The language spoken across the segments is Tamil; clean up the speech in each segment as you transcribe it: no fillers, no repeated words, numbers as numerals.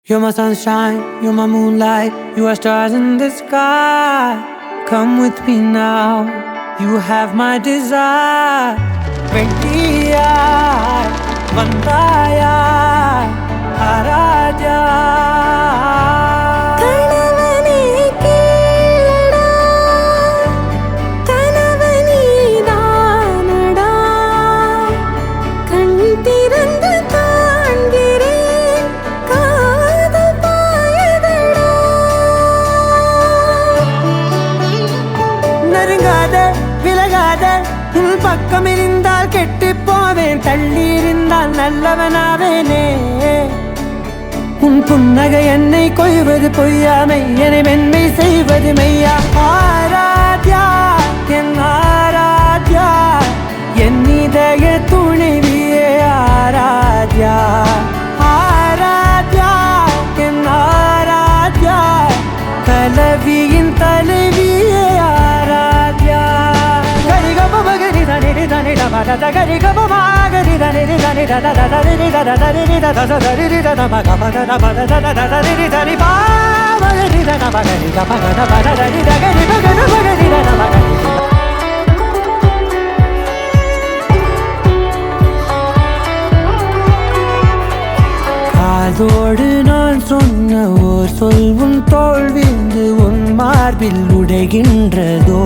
You're my sunshine, you're my moonlight, you are stars in the sky. Come with me now, you have my desire. Vendiya, Vandaya, Araja. உன் பக்கம் இருந்தால் கெட்டு போவேன், தள்ளி இருந்தால் நல்லவனாவேனே. உன் புன்னகை என்னை கொய்வது பொய்யாமை, என்னை மென்மை செய்வது மெய்யா. ஆராத்யா என் ஆராத்யா, என் இதய துணைவியே ஆராத்யா. ஆராத்யா என் ஆராத்யா, கலவியின் தலைவியே ஆராத்யா. காதோடு நான் சொன்ன ஓர் சொல் உன் தோள் விழுந்து உன் மார்பில் உடைகின்றதோ.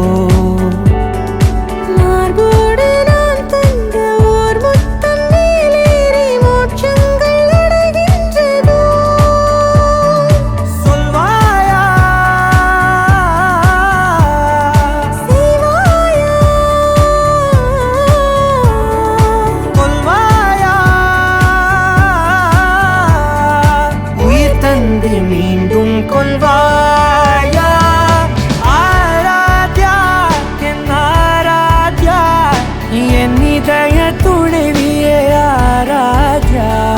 மீண்டும் கொள்வாயா ஆராத்யா என் ஆராத்யா, என் இதய துணைவியே ஆராத்யா.